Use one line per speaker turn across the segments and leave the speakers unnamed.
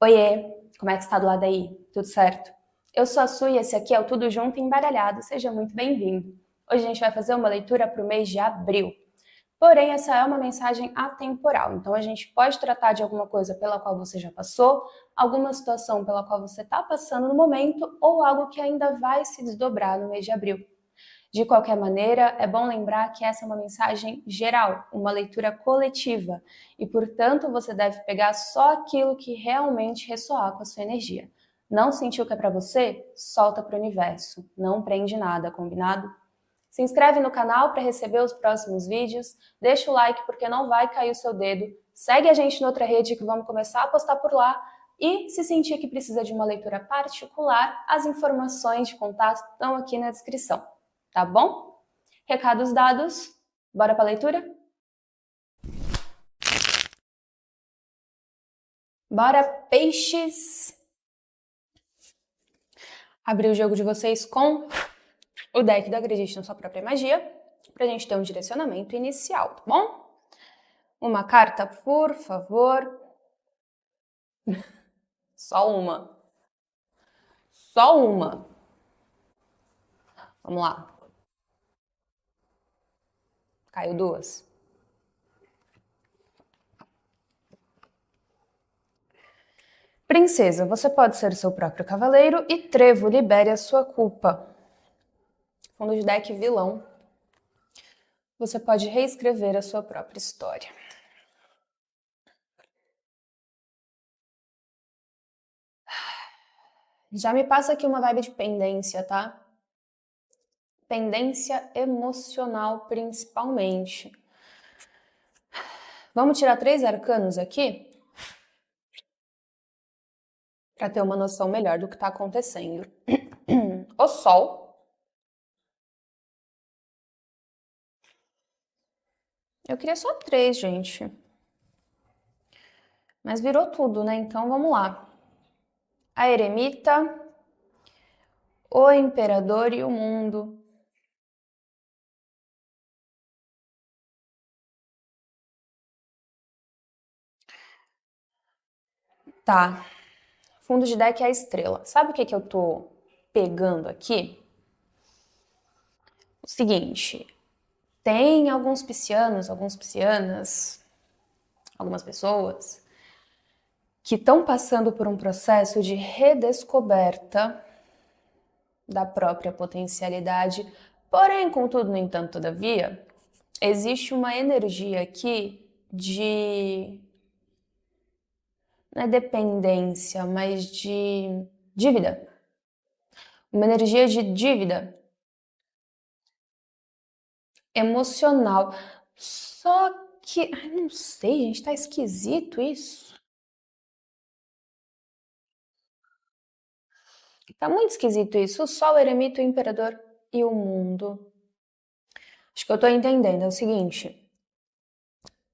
Oiê, como é que está do lado aí? Tudo certo? Eu sou a Su e esse aqui é o Tudo Junto Embaralhado. Seja muito bem-vindo. Hoje a gente vai fazer uma leitura para o mês de abril. Porém, essa é uma mensagem atemporal, então a gente pode tratar de alguma coisa pela qual você já passou, alguma situação pela qual você está passando no momento ou algo que ainda vai se desdobrar no mês de abril. De qualquer maneira, é bom lembrar que essa é uma mensagem geral, uma leitura coletiva, e portanto você deve pegar só aquilo que realmente ressoar com a sua energia. Não sentiu que é para você? Solta para o universo. Não prende nada, combinado? Se inscreve no canal para receber os próximos vídeos, deixa o like porque não vai cair o seu dedo, segue a gente na outra rede que vamos começar a postar por lá e se sentir que precisa de uma leitura particular, as informações de contato estão aqui na descrição, tá bom? Recados dados, bora para a leitura? Bora, peixes! Abrir o jogo de vocês com o deck do Acredite na Sua Própria Magia, pra gente ter um direcionamento inicial, tá bom? Uma carta, por favor. Só uma. Só uma. Vamos lá. Caiu duas. Princesa, você pode ser seu próprio cavaleiro e trevo, libere a sua culpa. Fundo de deck vilão. Você pode reescrever a sua própria história. Já me passa aqui uma vibe de pendência, tá? Pendência emocional, principalmente. Vamos tirar 3 arcanos aqui para ter uma noção melhor do que está acontecendo. O Sol. Eu queria só 3, gente. Mas virou tudo, né? Então vamos lá. A Eremita, o Imperador e o Mundo. Tá. Fundo de deck é a estrela. Sabe o que eu tô pegando aqui? O seguinte, tem alguns piscianos, algumas piscianas, algumas pessoas que estão passando por um processo de redescoberta da própria potencialidade. Porém, contudo, no entanto, todavia, existe uma energia aqui de não é dependência, mas de dívida. Uma energia de dívida emocional. Só que, ai, não sei, gente, tá esquisito isso. Tá muito esquisito isso. O Sol, o Eremita, o Imperador e o Mundo. Acho que eu tô entendendo. É o seguinte,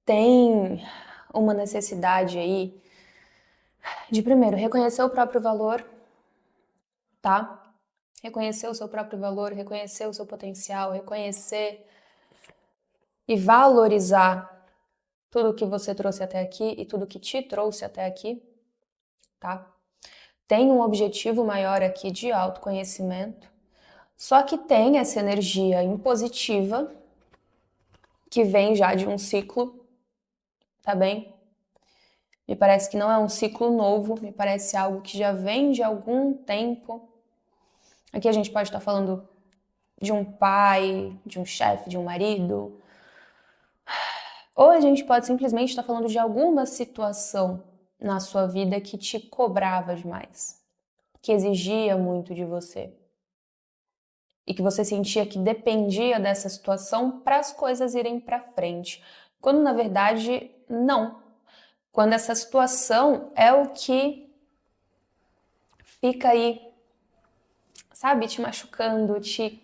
tem uma necessidade aí de, primeiro, reconhecer o próprio valor, tá? Reconhecer o seu próprio valor, reconhecer o seu potencial, reconhecer e valorizar tudo que você trouxe até aqui e tudo que te trouxe até aqui, tá? Tem um objetivo maior aqui de autoconhecimento, só que tem essa energia impositiva que vem já de um ciclo, tá bem? Me parece que não é um ciclo novo, me parece algo que já vem de algum tempo. Aqui a gente pode estar falando de um pai, de um chefe, de um marido, ou a gente pode simplesmente estar falando de alguma situação na sua vida que te cobrava demais, que exigia muito de você. E que você sentia que dependia dessa situação para as coisas irem para frente. Quando na verdade, não. Quando essa situação é o que fica aí, sabe, te machucando, te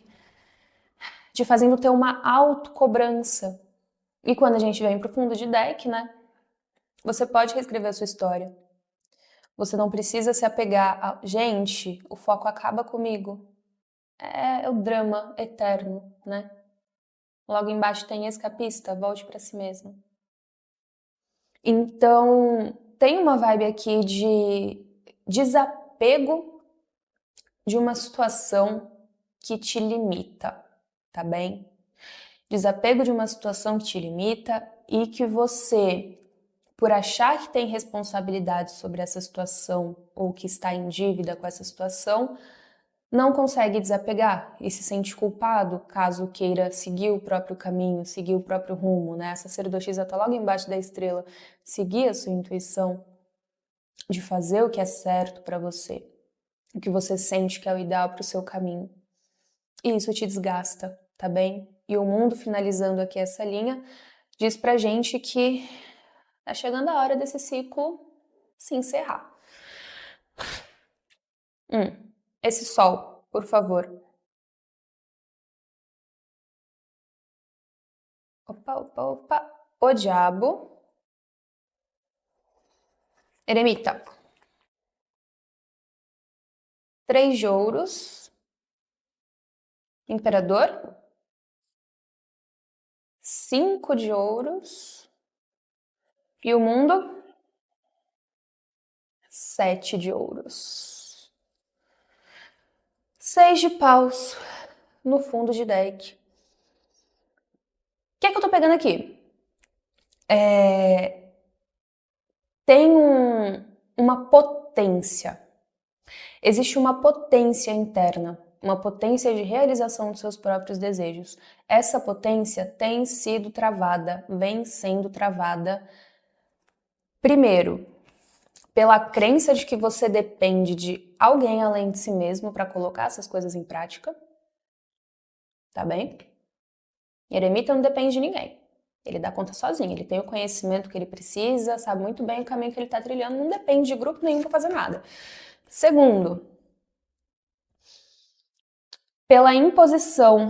fazendo ter uma autocobrança. E quando a gente vem pro fundo de deck, né, você pode reescrever a sua história. Você não precisa se apegar a... Gente, o foco acaba comigo. É o drama eterno, né? Logo embaixo tem escapista, volte para si mesmo. Então, tem uma vibe aqui de desapego de uma situação que te limita, tá bem? Desapego de uma situação que te limita e que você, por achar que tem responsabilidade sobre essa situação ou que está em dívida com essa situação, não consegue desapegar e se sente culpado caso queira seguir o próprio caminho, seguir o próprio rumo, né? Essa sacerdotisa está logo embaixo da estrela, seguir a sua intuição de fazer o que é certo para você, o que você sente que é o ideal para o seu caminho. E isso te desgasta, tá bem? E o mundo, finalizando aqui essa linha, diz pra gente que tá chegando a hora desse ciclo se encerrar. Esse sol, por favor. Opa, opa, opa. O diabo. Eremita. 3 de ouros. Imperador. 5 de ouros. E o mundo. 7 de ouros. 6 de paus no fundo de deck. O que é que eu tô pegando aqui? Tem uma potência. Existe uma potência interna, uma potência de realização dos seus próprios desejos. Essa potência tem sido travada, vem sendo travada, primeiro, pela crença de que você depende de alguém além de si mesmo para colocar essas coisas em prática. Tá bem? Eremita não depende de ninguém. Ele dá conta sozinho, ele tem o conhecimento que ele precisa, sabe muito bem o caminho que ele está trilhando, não depende de grupo nenhum para fazer nada. Segundo, pela imposição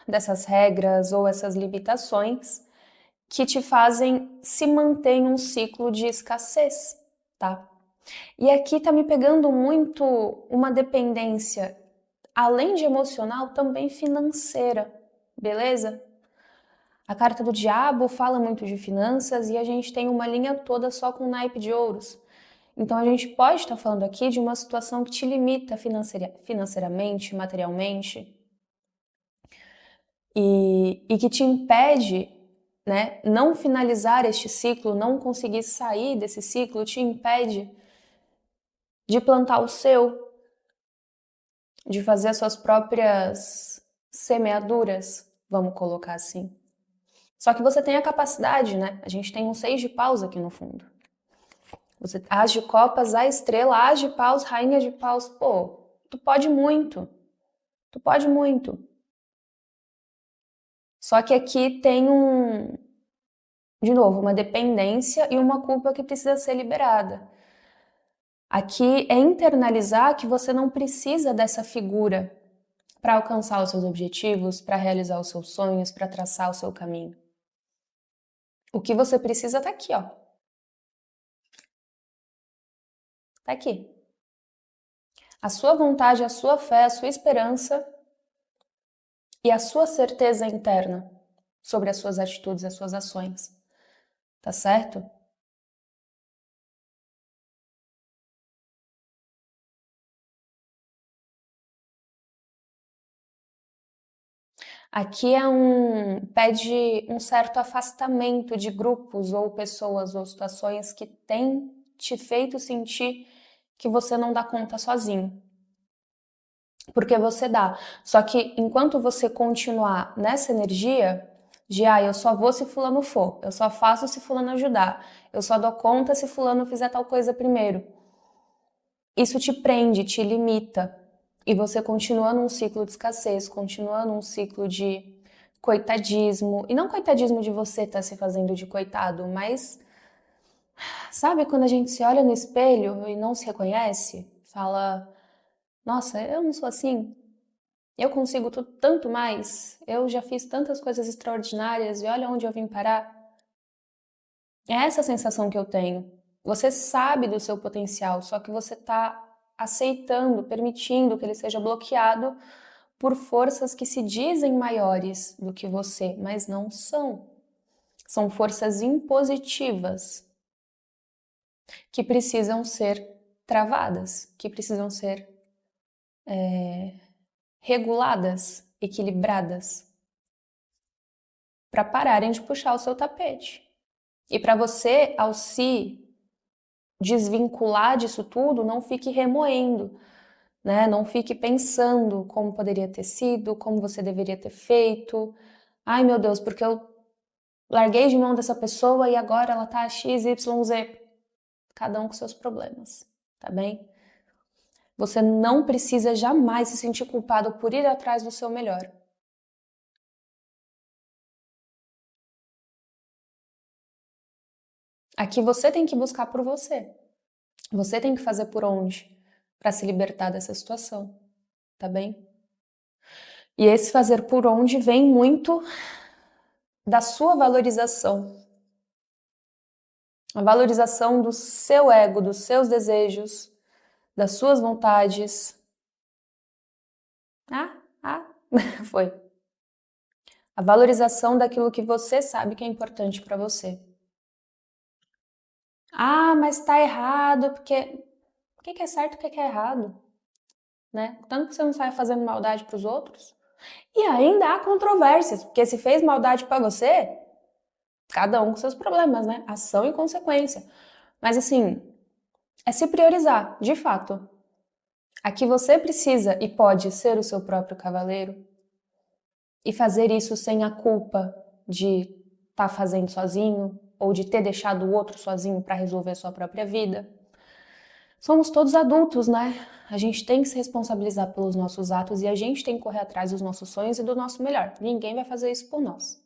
dessas regras ou essas limitações que te fazem se manter em um ciclo de escassez, tá? E aqui tá me pegando muito uma dependência, além de emocional, também financeira, beleza? A carta do diabo fala muito de finanças e a gente tem uma linha toda só com naipe de ouros. Então a gente pode estar falando aqui de uma situação que te limita financeiramente, materialmente, e que te impede, né, não finalizar este ciclo, não conseguir sair desse ciclo, te impede de plantar o seu, de fazer as suas próprias semeaduras, vamos colocar assim. Só que você tem a capacidade, né? A gente tem um 6 de paus aqui no fundo. Você, as de copas, a estrela, as de paus, rainha de paus. Pô, tu pode muito. Tu pode muito. Só que aqui tem de novo, uma dependência e uma culpa que precisa ser liberada. Aqui é internalizar que você não precisa dessa figura para alcançar os seus objetivos, para realizar os seus sonhos, para traçar o seu caminho. O que você precisa tá aqui, ó. Tá aqui. A sua vontade, a sua fé, a sua esperança e a sua certeza interna sobre as suas atitudes, as suas ações. Tá certo? Aqui pede um certo afastamento de grupos ou pessoas ou situações que têm te feito sentir que você não dá conta sozinho. Porque você dá. Só que enquanto você continuar nessa energia de eu só vou se fulano for, eu só faço se fulano ajudar, eu só dou conta se fulano fizer tal coisa primeiro. Isso te prende, te limita. E você continua num ciclo de escassez, continua num ciclo de coitadismo. E não coitadismo de você estar se fazendo de coitado, mas sabe quando a gente se olha no espelho e não se reconhece? Fala, nossa, eu não sou assim. Eu consigo tanto mais. Eu já fiz tantas coisas extraordinárias e olha onde eu vim parar. É essa a sensação que eu tenho. Você sabe do seu potencial, só que você está aceitando, permitindo que ele seja bloqueado por forças que se dizem maiores do que você, mas não são. São forças impositivas. que precisam ser travadas, que precisam ser reguladas, equilibradas, para pararem de puxar o seu tapete. E para você, ao se desvincular disso tudo, não fique remoendo, né? Não fique pensando como poderia ter sido, como você deveria ter feito. Ai, meu Deus, porque eu larguei de mão dessa pessoa e agora ela tá XYZ. Cada um com seus problemas, tá bem? Você não precisa jamais se sentir culpado por ir atrás do seu melhor. Aqui você tem que buscar por você. Você tem que fazer por onde para se libertar dessa situação, tá bem? E esse fazer por onde vem muito da sua valorização. A valorização do seu ego, dos seus desejos, das suas vontades. Foi. A valorização daquilo que você sabe que é importante para você. Ah, mas tá errado, porque o que é certo e o que é errado? Né? Tanto que você não sai fazendo maldade para os outros. E ainda há controvérsias, porque se fez maldade para você, cada um com seus problemas, né? Ação e consequência. Mas assim, é se priorizar, de fato. Aqui você precisa e pode ser o seu próprio cavaleiro e fazer isso sem a culpa de estar fazendo sozinho ou de ter deixado o outro sozinho para resolver a sua própria vida. Somos todos adultos, né? A gente tem que se responsabilizar pelos nossos atos e a gente tem que correr atrás dos nossos sonhos e do nosso melhor. Ninguém vai fazer isso por nós.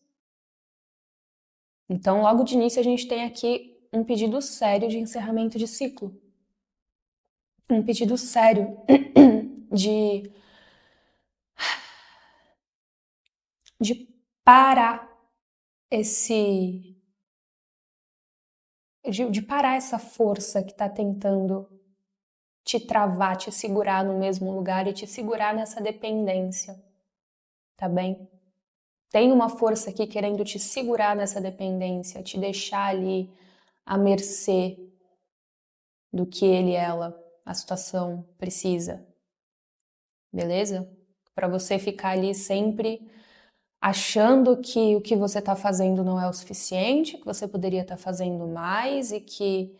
Então, logo de início, a gente tem aqui um pedido sério de encerramento de ciclo. Um pedido sério de parar esse... De parar essa força que está tentando te travar, te segurar no mesmo lugar e te segurar nessa dependência, tá bem? Tem uma força aqui querendo te segurar nessa dependência, te deixar ali à mercê do que ele, ela, a situação precisa, beleza? Para você ficar ali sempre achando que o que você está fazendo não é o suficiente, que você poderia estar fazendo mais e que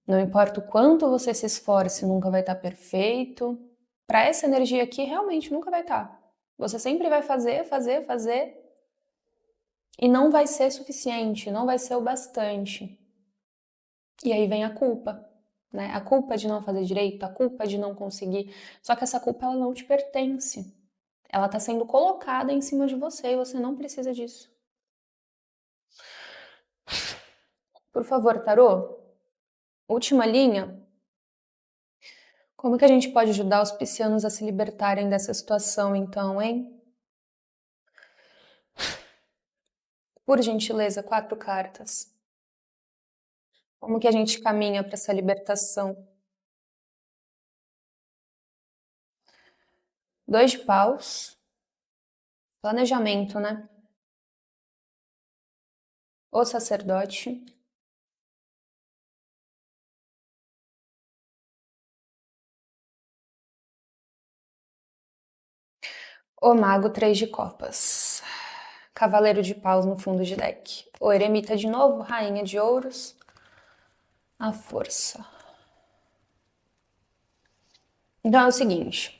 não importa o quanto você se esforce, nunca vai estar perfeito. Para essa energia aqui, realmente nunca vai estar. Você sempre vai fazer e não vai ser suficiente, não vai ser o bastante. E aí vem a culpa, né? A culpa de não fazer direito, a culpa de não conseguir. Só que essa culpa ela não te pertence. Ela está sendo colocada em cima de você e você não precisa disso. Por favor, tarô, última linha. Como que a gente pode ajudar os piscianos a se libertarem dessa situação, então, hein? Por gentileza, 4 cartas. Como que a gente caminha para essa libertação? 2 de paus. Planejamento, né? O sacerdote. O mago, 3 de copas. Cavaleiro de paus no fundo de deck. O eremita de novo, rainha de ouros. A força. Então é o seguinte.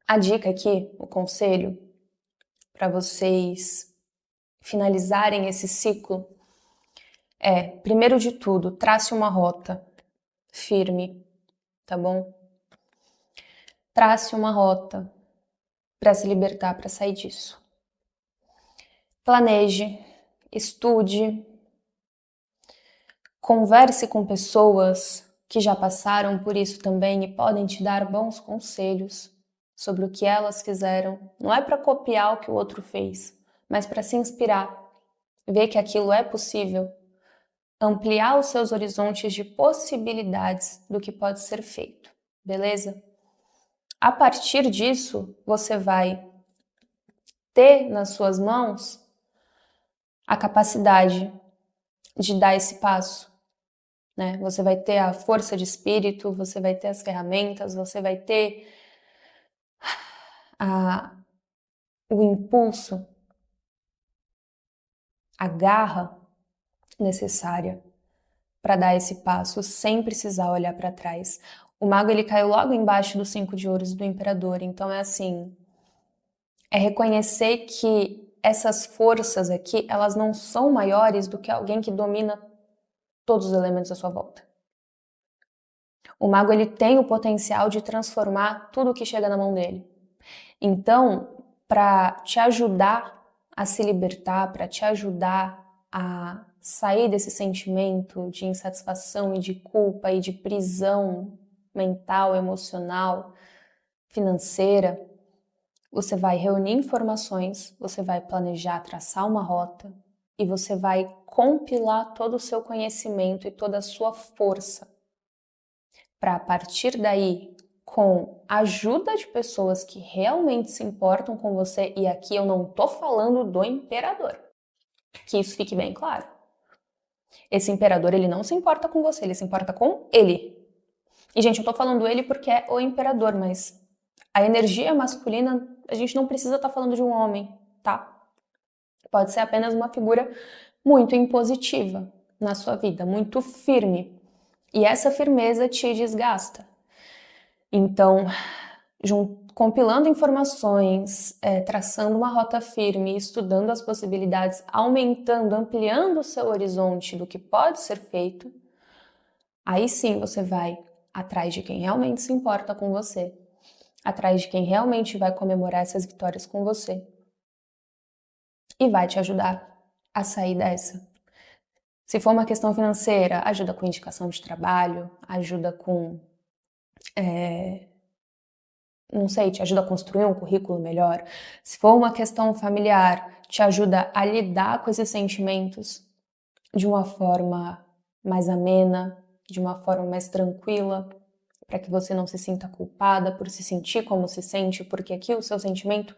A dica aqui, o conselho, para vocês finalizarem esse ciclo é, primeiro de tudo, trace uma rota firme, tá bom? Trace uma rota para se libertar, para sair disso. Planeje, estude, converse com pessoas que já passaram por isso também e podem te dar bons conselhos sobre o que elas fizeram. Não é para copiar o que o outro fez, mas para se inspirar, ver que aquilo é possível, ampliar os seus horizontes de possibilidades do que pode ser feito, beleza? A partir disso, você vai ter nas suas mãos a capacidade de dar esse passo, né? Você vai ter a força de espírito, você vai ter as ferramentas, você vai ter o impulso, a garra necessária para dar esse passo sem precisar olhar para trás. O mago ele caiu logo embaixo do 5 de ouros do imperador, então é assim, é reconhecer que essas forças aqui, elas não são maiores do que alguém que domina todos os elementos à sua volta. O mago ele tem o potencial de transformar tudo o que chega na mão dele. Então, para te ajudar a se libertar, para te ajudar a sair desse sentimento de insatisfação e de culpa e de prisão mental, emocional, financeira, você vai reunir informações, você vai planejar, traçar uma rota e você vai compilar todo o seu conhecimento e toda a sua força para a partir daí, com a ajuda de pessoas que realmente se importam com você, e aqui eu não tô falando do imperador, que isso fique bem claro. Esse imperador, ele não se importa com você, ele se importa com ele. E, gente, eu tô falando ele porque é o imperador, mas a energia masculina, a gente não precisa estar falando de um homem, tá? Pode ser apenas uma figura muito impositiva na sua vida, muito firme. E essa firmeza te desgasta. Então, compilando informações, traçando uma rota firme, estudando as possibilidades, aumentando, ampliando o seu horizonte do que pode ser feito, aí sim você vai atrás de quem realmente se importa com você, atrás de quem realmente vai comemorar essas vitórias com você e vai te ajudar a sair dessa. Se for uma questão financeira, ajuda com indicação de trabalho, ajuda com não sei, te ajuda a construir um currículo melhor. Se for uma questão familiar, te ajuda a lidar com esses sentimentos de uma forma mais amena, de uma forma mais tranquila, para que você não se sinta culpada por se sentir como se sente, porque aqui o seu sentimento,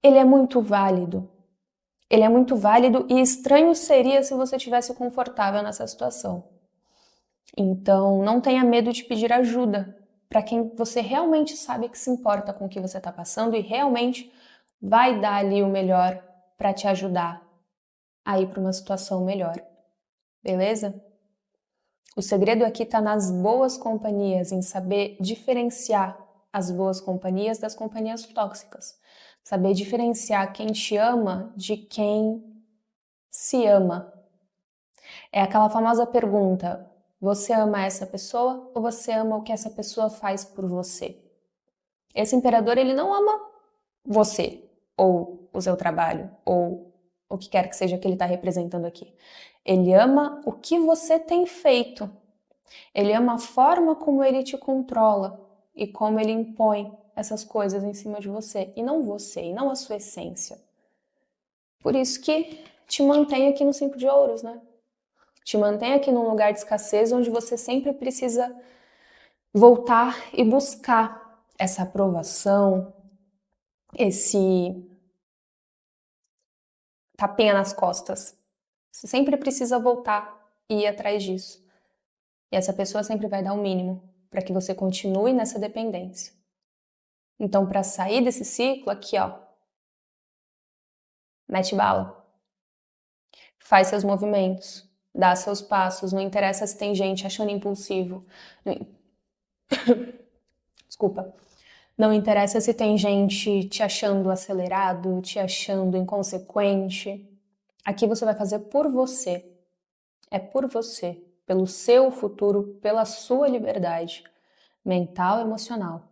ele é muito válido. Ele é muito válido e estranho seria se você estivesse confortável nessa situação. Então, não tenha medo de pedir ajuda para quem você realmente sabe que se importa com o que você está passando e realmente vai dar ali o melhor para te ajudar a ir para uma situação melhor. Beleza? O segredo aqui está nas boas companhias, em saber diferenciar as boas companhias das companhias tóxicas. Saber diferenciar quem te ama de quem se ama. É aquela famosa pergunta: você ama essa pessoa ou você ama o que essa pessoa faz por você? Esse imperador, ele não ama você, ou o seu trabalho, ou o que quer que seja que ele está representando aqui. Ele ama o que você tem feito. Ele ama a forma como ele te controla e como ele impõe essas coisas em cima de você, e não você, e não a sua essência. Por isso que te mantém aqui no 5 de ouros, né? Te mantém aqui num lugar de escassez onde você sempre precisa voltar e buscar essa aprovação, esse tapinha nas costas. Você sempre precisa voltar e ir atrás disso. E essa pessoa sempre vai dar o mínimo para que você continue nessa dependência. Então, para sair desse ciclo, aqui, ó, mete bala. Faz seus movimentos, dá seus passos, não interessa se tem gente achando impulsivo. Desculpa. Não interessa se tem gente te achando acelerado, te achando inconsequente. Aqui você vai fazer por você. É por você, pelo seu futuro, pela sua liberdade mental e emocional.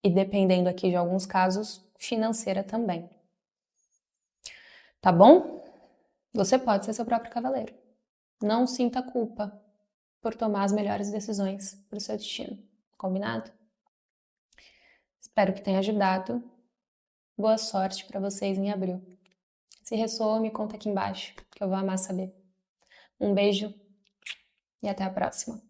E dependendo aqui de alguns casos, financeira também. Tá bom? Você pode ser seu próprio cavaleiro. Não sinta culpa por tomar as melhores decisões para o seu destino. Combinado? Espero que tenha ajudado. Boa sorte para vocês em abril. Se ressoou, me conta aqui embaixo, que eu vou amar saber. Um beijo e até a próxima.